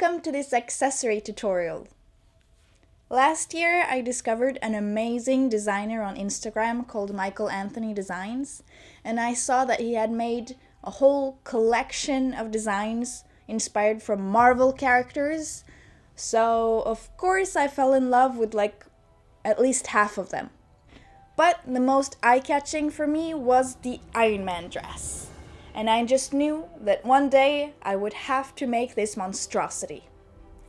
Welcome to this accessory tutorial. Last year I discovered an amazing designer on Instagram called Michael Anthony Designs, and I saw that he had made a whole collection of designs inspired from Marvel characters, so of course I fell in love with at least half of them. But the most eye-catching for me was the Iron Man dress. And I just knew that one day I would have to make this monstrosity.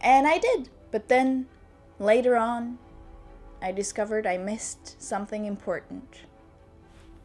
And I did, but then later on, I discovered I missed something important.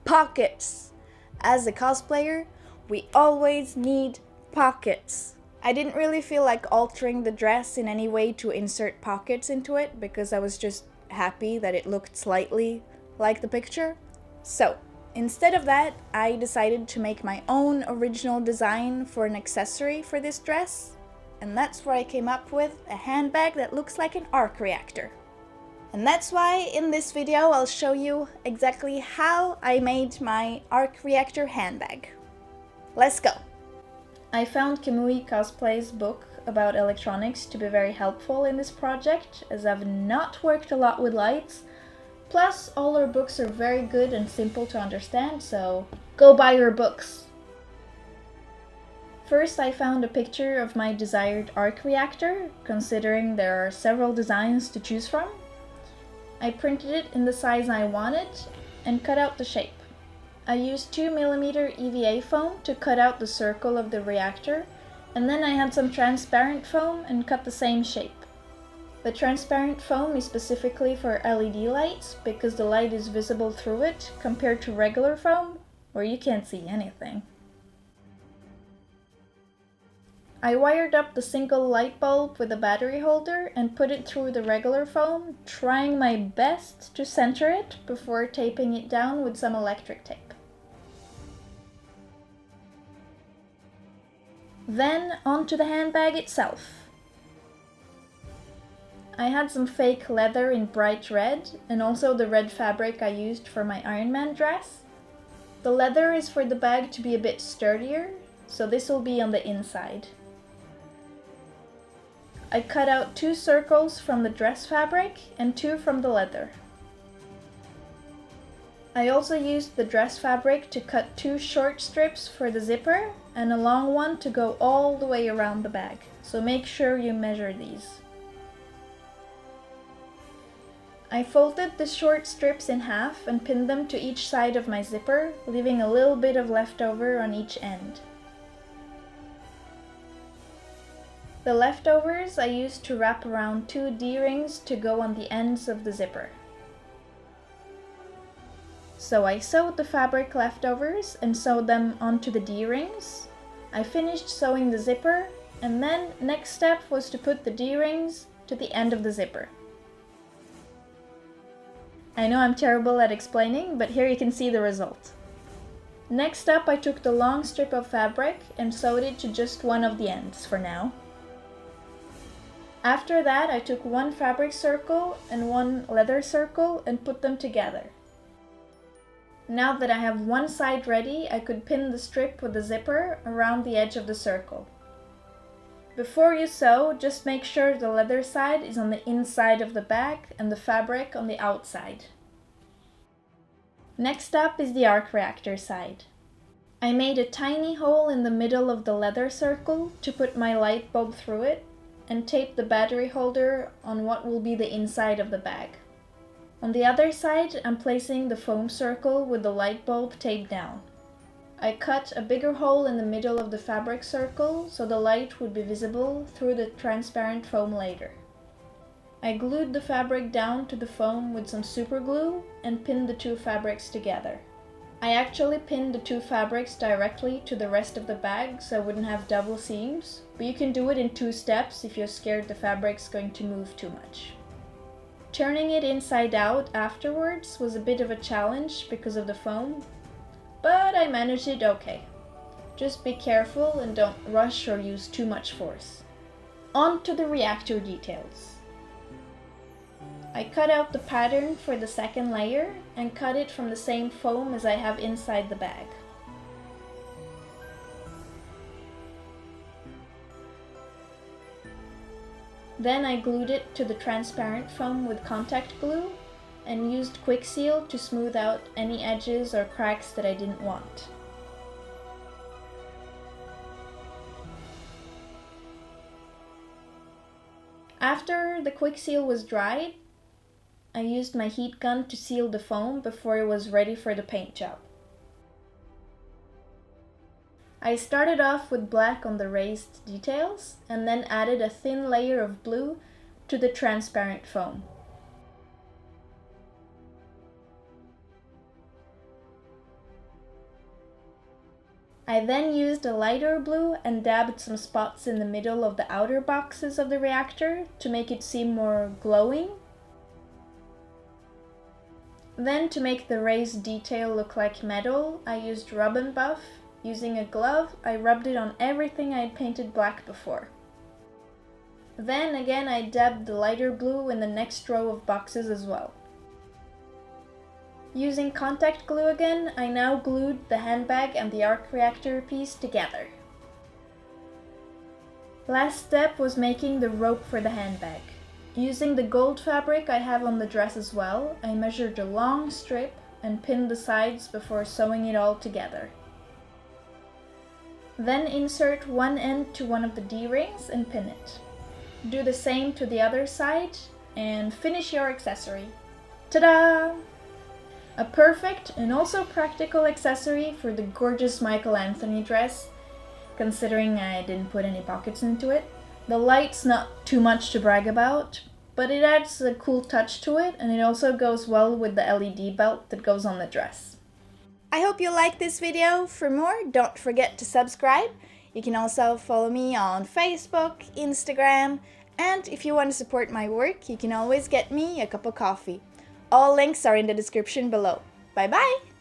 Pockets! As a cosplayer, we always need pockets. I didn't really feel like altering the dress in any way to insert pockets into it because I was just happy that it looked slightly like the picture. So, instead of that, I decided to make my own original design for an accessory for this dress, and that's where I came up with a handbag that looks like an arc reactor. And that's why in this video I'll show you exactly how I made my arc reactor handbag. Let's go! I found Kamui Cosplay's book about electronics to be very helpful in this project, as I've not worked a lot with lights. Plus, all her books are very good and simple to understand, so go buy her books! First, I found a picture of my desired arc reactor, considering there are several designs to choose from. I printed it in the size I wanted and cut out the shape. I used 2mm EVA foam to cut out the circle of the reactor, and then I had some transparent foam and cut the same shape. The transparent foam is specifically for LED lights because the light is visible through it compared to regular foam, where you can't see anything. I wired up the single light bulb with a battery holder and put it through the regular foam, trying my best to center it before taping it down with some electric tape. Then onto the handbag itself. I had some fake leather in bright red, and also the red fabric I used for my Iron Man dress. The leather is for the bag to be a bit sturdier, so this will be on the inside. I cut out 2 circles from the dress fabric and 2 from the leather. I also used the dress fabric to cut 2 short strips for the zipper and a long one to go all the way around the bag, so make sure you measure these. I folded the short strips in half and pinned them to each side of my zipper, leaving a little bit of leftover on each end. The leftovers I used to wrap around 2 D-rings to go on the ends of the zipper. So I sewed the fabric leftovers and sewed them onto the D-rings. I finished sewing the zipper, and then next step was to put the D-rings to the end of the zipper. I know I'm terrible at explaining, but here you can see the result. Next up, I took the long strip of fabric and sewed it to just one of the ends for now. After that, I took 1 fabric circle and 1 leather circle and put them together. Now that I have one side ready, I could pin the strip with the zipper around the edge of the circle. Before you sew, just make sure the leather side is on the inside of the bag and the fabric on the outside. Next up is the arc reactor side. I made a tiny hole in the middle of the leather circle to put my light bulb through it and tape the battery holder on what will be the inside of the bag. On the other side, I'm placing the foam circle with the light bulb taped down. I cut a bigger hole in the middle of the fabric circle so the light would be visible through the transparent foam later. I glued the fabric down to the foam with some super glue and pinned the 2 fabrics together. I actually pinned the 2 fabrics directly to the rest of the bag so I wouldn't have double seams, but you can do it in 2 steps if you're scared the fabric's going to move too much. Turning it inside out afterwards was a bit of a challenge because of the foam, but I managed it okay. Just be careful and don't rush or use too much force. On to the reactor details. I cut out the pattern for the second layer and cut it from the same foam as I have inside the bag. Then I glued it to the transparent foam with contact glue and used quick seal to smooth out any edges or cracks that I didn't want. After the quick seal was dried, I used my heat gun to seal the foam before it was ready for the paint job. I started off with black on the raised details and then added a thin layer of blue to the transparent foam. I then used a lighter blue and dabbed some spots in the middle of the outer boxes of the reactor to make it seem more glowing. Then, to make the raised detail look like metal, I used rub and buff. Using a glove, I rubbed it on everything I had painted black before. Then again, I dabbed the lighter blue in the next row of boxes as well. Using contact glue again, I now glued the handbag and the arc reactor piece together. Last step was making the rope for the handbag. Using the gold fabric I have on the dress as well, I measured a long strip and pinned the sides before sewing it all together. Then insert one end to one of the D-rings and pin it. Do the same to the other side and finish your accessory. Ta-da! A perfect and also practical accessory for the gorgeous Michael Anthony dress, considering I didn't put any pockets into it. The light's not too much to brag about, but it adds a cool touch to it, and it also goes well with the LED belt that goes on the dress. I hope you liked this video. For more, don't forget to subscribe. You can also follow me on Facebook, Instagram, and if you want to support my work, you can always get me a cup of coffee. All links are in the description below. Bye bye!